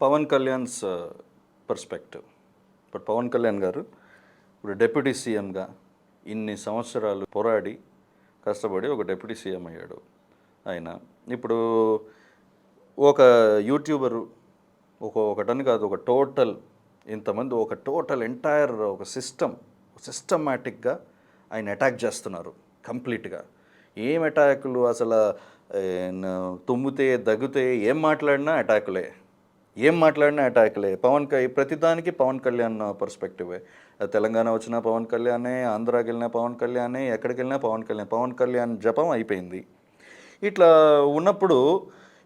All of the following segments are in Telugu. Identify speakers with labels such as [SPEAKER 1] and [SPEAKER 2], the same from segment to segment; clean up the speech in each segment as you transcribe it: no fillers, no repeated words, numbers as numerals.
[SPEAKER 1] పవన్ కళ్యాణ్స్ పర్స్పెక్టివ్. ఇప్పుడు పవన్ కళ్యాణ్ గారు ఇప్పుడు డిప్యూటీ సీఎంగా ఇన్ని సంవత్సరాలు పోరాడి కష్టపడి ఒక డిప్యూటీ సీఎం అయ్యాడు ఆయన. ఇప్పుడు ఒక యూట్యూబరు ఒకటని కాదు, ఒక టోటల్ ఇంతమంది ఒక టోటల్ ఎంటైర్ ఒక సిస్టమాటిక్గా ఆయన అటాక్ చేస్తున్నారు కంప్లీట్గా. ఏం అటాకులు అసలు, తుమ్మితే దగ్గితే ఏం మాట్లాడినా అటాకులే. ప్రతిదానికి పవన్ కళ్యాణ్ పర్స్పెక్టివే. తెలంగాణ వచ్చినా పవన్ కళ్యాణే, ఆంధ్రాకి వెళ్ళినా పవన్ కళ్యాణే, ఎక్కడికి వెళ్ళినా పవన్ కళ్యాణ్ జపం అయిపోయింది. ఇట్లా ఉన్నప్పుడు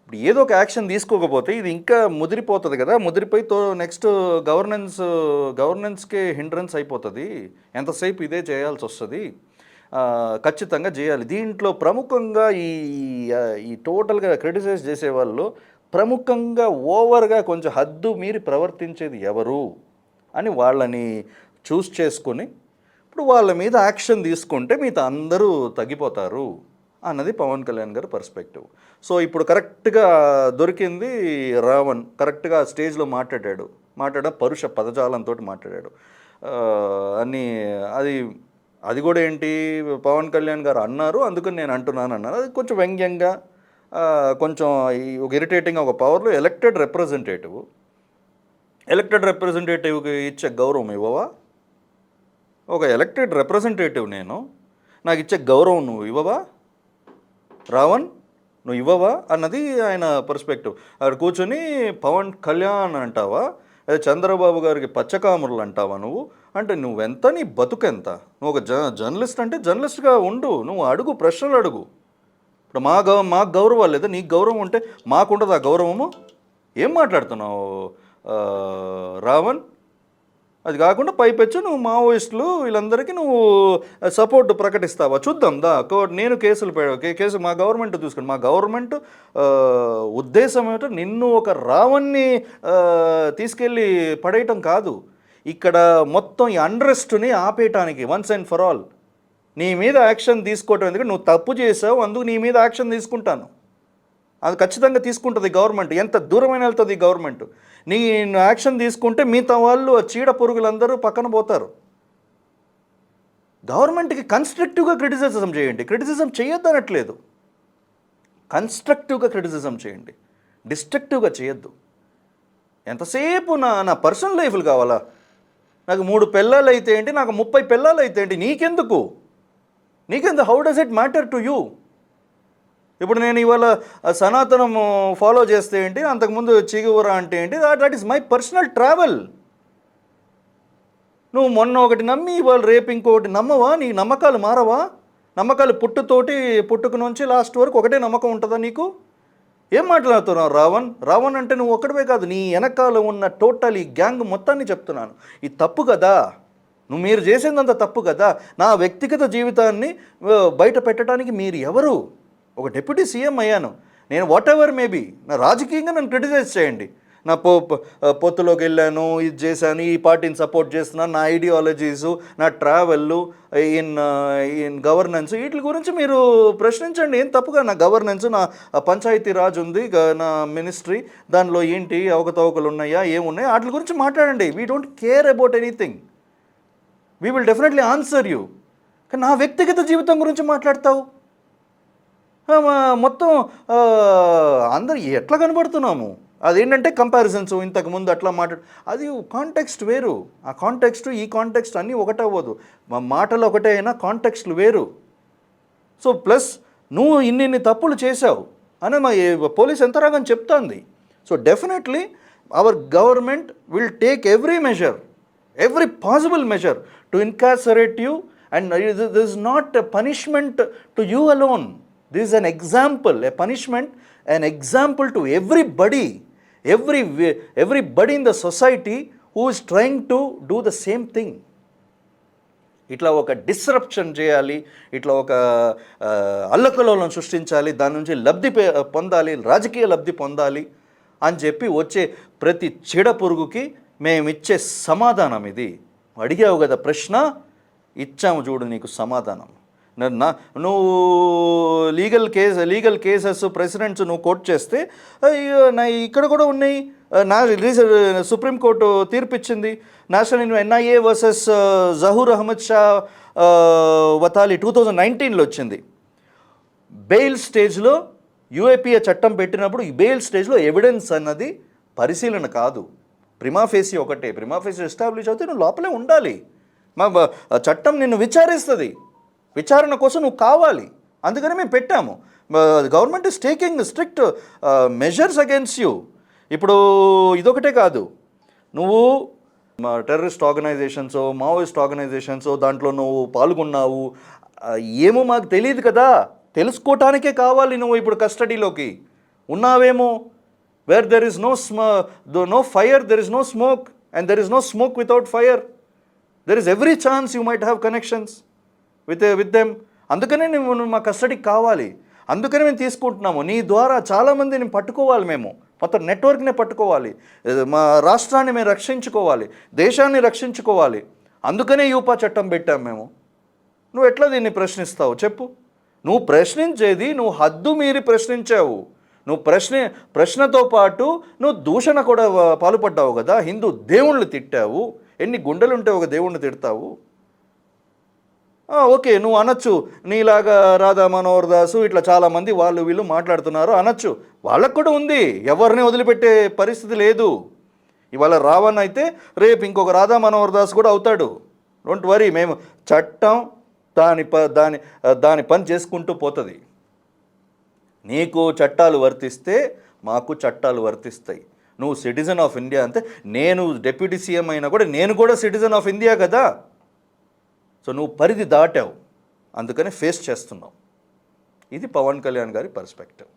[SPEAKER 1] ఇప్పుడు ఏదో ఒక యాక్షన్ తీసుకోకపోతే ఇది ఇంకా ముదిరిపోతుంది కదా. ముదిరిపోయి నెక్స్ట్ గవర్నెన్స్కే హిండ్రన్స్ అయిపోతుంది. ఎంతసేపు ఇదే చేయాల్సి వస్తుంది. ఖచ్చితంగా చేయాలి. దీంట్లో ప్రముఖంగా ఈ టోటల్గా క్రిటిసైజ్ చేసేవాళ్ళు ప్రముఖంగా ఓవర్గా కొంచెం హద్దు మీరి ప్రవర్తించేది ఎవరు అని వాళ్ళని చూస్ చేసుకొని ఇప్పుడు వాళ్ళ మీద యాక్షన్ తీసుకుంటే మిగతా అందరూ తగ్గిపోతారు అన్నది పవన్ కళ్యాణ్ గారి పర్స్పెక్టివ్. సో ఇప్పుడు కరెక్ట్గా దొరికింది రావణ్. కరెక్ట్గా స్టేజ్లో మాట్లాడా పరుష పదజాలంతో మాట్లాడాడు అని. అది కూడా ఏంటి, పవన్ కళ్యాణ్ గారు అన్నారు అందుకని నేను అంటున్నాను అన్నారు. అది కొంచెం వ్యంగ్యంగా, కొంచెం ఒక ఇరిటేటింగ్. ఒక పవర్లో ఎలక్టెడ్ రిప్రజెంటేటివ్కి ఇచ్చే గౌరవం ఇవ్వవా? ఒక ఎలక్టెడ్ రిప్రజెంటేటివ్ నాకు ఇచ్చే గౌరవం నువ్వు ఇవ్వవా? రావణ్ నువ్వు ఇవ్వవా అన్నది ఆయన పర్స్పెక్టివ్. అక్కడ కూర్చొని పవన్ కళ్యాణ్ అంటావా, చంద్రబాబు గారికి పచ్చకామురులు అంటావా నువ్వు? అంటే నువ్వెంత, నీ బతుకెంత? నువ్వు ఒక జర్నలిస్ట్ అంటే జర్నలిస్ట్గా ఉండు, నువ్వు అడుగు, ప్రశ్నలు అడుగు. ఇప్పుడు మాకు గౌరవం లేదా? నీకు గౌరవం ఉంటే మాకుండదు ఆ గౌరవము? ఏం మాట్లాడుతున్నావు రావణ్? అది కాకుండా పైపెచ్చు నువ్వు మావోయిస్టులు వీళ్ళందరికీ నువ్వు సపోర్ట్ ప్రకటిస్తావా? చూద్దాం నేను కేసు మా గవర్నమెంట్ చూసుకోండి. మా గవర్నమెంట్ ఉద్దేశం ఏమిటో నిన్ను ఒక రావణ్ణి తీసుకెళ్ళి పడేయటం కాదు. ఇక్కడ మొత్తం ఈ అన్రెస్ట్ని ఆపేయటానికి వన్స్ అండ్ ఫర్ ఆల్ నీ మీద యాక్షన్ తీసుకోవటం. ఎందుకంటే నువ్వు తప్పు చేసావు, అందుకు నీ మీద యాక్షన్ తీసుకుంటాను. అది ఖచ్చితంగా తీసుకుంటుంది గవర్నమెంట్. ఎంత దూరమైన వెళ్తుంది ఈ గవర్నమెంట్. నీ యాక్షన్ తీసుకుంటే మిగతా వాళ్ళు చీడ పురుగులందరూ పక్కన పోతారు. గవర్నమెంట్కి కన్స్ట్రక్టివ్గా క్రిటిసిజం చేయండి. క్రిటిసిజం చేయొద్దనట్లేదు, కన్స్ట్రక్టివ్గా క్రిటిసిజం చేయండి, డిస్ట్రక్టివ్గా చేయొద్దు. ఎంతసేపు నా పర్సనల్ లైఫ్లు కావాలా? నాకు 3 పెళ్ళాలు అయితే ఏంటి, నాకు 30 పెళ్ళాలు అయితే ఏంటి? నీకెందుకు? How does it matter to you? ఇప్పుడు నేను ఇవాళ సనాతనం ఫాలో చేస్తే ఏంటి, అంతకుముందు చిగువర అంటే ఏంటి? That is my personal travel. నువ్వు మొన్న ఒకటి నమ్మి ఇవాళ రేపు ఇంకొకటి నమ్మవా? నీ నమ్మకాలు మారవా? నమ్మకాలు పుట్టుక నుంచి లాస్ట్ వరకు ఒకటే నమ్మకం ఉంటుందా నీకు? ఏం మాట్లాడుతున్నావు రావణ్ అంటే నువ్వు ఒక్కడివే కాదు, నీ వెనకాల ఉన్న టోటల్ ఈ గ్యాంగ్ మొత్తాన్ని చెప్తున్నాను. ఇది తప్పు కదా, మీరు చేసేదంత తప్పు కదా. నా వ్యక్తిగత జీవితాన్ని బయట పెట్టడానికి మీరు ఎవరు? ఒక డిప్యూటీ సీఎం అయ్యాను నేను, వాట్ ఎవర్ మేబీ. నా రాజకీయంగా నన్ను క్రిటిసైజ్ చేయండి. నా పొత్తులోకి వెళ్ళాను, ఇది చేశాను, ఈ పార్టీని సపోర్ట్ చేస్తున్నాను, నా ఐడియాలజీసు, నా ట్రావెల్లు, ఇన్ గవర్నెన్స్, వీటి గురించి మీరు ప్రశ్నించండి. ఏం తప్పుగా? నా గవర్నెన్స్, నా పంచాయతీ రాజ్ ఉంది, నా మినిస్ట్రీ, దానిలో ఏంటి అవకతవకలు ఉన్నాయా, ఏమున్నాయా, వాటి గురించి మాట్లాడండి. We don't care about anything. We will definitely answer you. కానీ నా వ్యక్తిగత జీవితం గురించి మాట్లాడతావు. మొత్తం అందరు ఎట్లా కనబడుతున్నాము? అదేంటంటే కంపారిజన్స్. ఇంతకుముందు అట్లా అది కాంటెక్స్ట్ వేరు. ఆ కాంటెక్స్ట్ ఈ కాంటెక్స్ట్ అన్నీ ఒకటవ్వదు. మాటలు ఒకటే అయినా కాంటెక్స్ట్లు వేరు. సో ప్లస్ నువ్వు ఇన్ని తప్పులు చేశావు అని మా పోలీస్ యంత్రాంగం చెప్తోంది. So definitely our government will take every possible measure to incarcerate you, and this is not a punishment to you alone. This is an example, a punishment, an example to everybody in the society who is trying to do the same thing. ఇట్లా ఒక డిస్రప్షన్ చేయాలి, ఇట్లా ఒక అల్లకల్లోలం సృష్టించాలి, దాని నుంచి లబ్ధి పొందాలి, రాజకీయ లబ్ధి పొందాలి అని చెప్పి వచ్చే ప్రతి చెడ పురుగుకి మేమిచ్చే సమాధానం ఇది. అడిగావు కదా ప్రశ్న, ఇచ్చాము చూడు నీకు సమాధానం. నువ్వు లీగల్ కేసెస్ ప్రెసిడెంట్స్ నువ్వు కోట్ చేస్తే అయ్యో, నా ఇక్కడ కూడా ఉన్నాయి. నా సుప్రీంకోర్టు తీర్పిచ్చింది. National NIA versus Zahoor Ahmad Shah Watali 2019లో వచ్చింది. బెయిల్ స్టేజ్లో యూఏపీఏ చట్టం పెట్టినప్పుడు ఈ బెయిల్ స్టేజ్లో ఎవిడెన్స్ అన్నది పరిశీలన కాదు, ప్రిమా ఫేసి ఒకటే. ప్రిమా ఫేసి ఎస్టాబ్లిష్ అవుతే నువ్వు లోపలే ఉండాలి. చట్టం నిన్ను విచారిస్తుంది, విచారణ కోసం నువ్వు కావాలి. అందుకని మేము పెట్టాము. Government is taking strict measures against you. ఇప్పుడు ఇదొకటే కాదు, నువ్వు టెర్రరిస్ట్ ఆర్గనైజేషన్స్, మావోయిస్ట్ ఆర్గనైజేషన్స్ దాంట్లో నువ్వు పాల్గొన్నావు, ఏమో మాకు తెలియదు కదా, తెలుసుకోవటానికే కావాలి నువ్వు ఇప్పుడు కస్టడీలోకి ఉన్నావేమో. Where there is no fire there is no smoke, and there is no smoke without fire. There is every chance you might have connections with them. అందుకనే నువ్వు మా కస్టడీకి కావాలి, అందుకనే మేము తీసుకుంటున్నాము. నీ ద్వారా చాలామందిని పట్టుకోవాలి, మేము మొత్తం నెట్వర్క్నే పట్టుకోవాలి, మా రాష్ట్రాన్ని మేము రక్షించుకోవాలి, దేశాన్ని రక్షించుకోవాలి. అందుకనే యూపా చట్టం పెట్టాము మేము. నువ్వు ఎట్లా దీన్ని ప్రశ్నిస్తావు చెప్పు? నువ్వు ప్రశ్నించేది, నువ్వు హద్దు మీరి ప్రశ్నించావు. నువ్వు ప్రశ్నతో పాటు నువ్వు దూషణ కూడా పాల్పడ్డావు కదా. హిందూ దేవుళ్ళు తిట్టావు. ఎన్ని గుండెలుంటే ఒక దేవుణ్ణి తిడతావు? ఓకే, నువ్వు అనొచ్చు, నీలాగా రాధా మనోహర్ దాసు ఇట్లా చాలామంది వాళ్ళు వీళ్ళు మాట్లాడుతున్నారు అనొచ్చు. వాళ్ళకు కూడా ఉంది, ఎవరిని వదిలిపెట్టే పరిస్థితి లేదు. ఇవాళ రావణ్ అయితే రేపు ఇంకొక రాధా మనోహర్ దాస్ కూడా అవుతాడు. డోంట్ వరీ, మేము చట్టం దాని పని చేసుకుంటూ పోతుంది. నీకు చట్టాలు వర్తిస్తే మాకు చట్టాలు వర్తిస్తాయి. నువ్వు సిటిజన్ ఆఫ్ ఇండియా అంటే, నేను డిప్యూటీ సీఎం అయినా కూడా నేను కూడా సిటిజన్ ఆఫ్ ఇండియా కదా. సో నువ్వు పరిధి దాటావు, అందుకని ఫేస్ చేస్తున్నావు. ఇది పవన్ కళ్యాణ్ గారి పర్స్పెక్టివ్.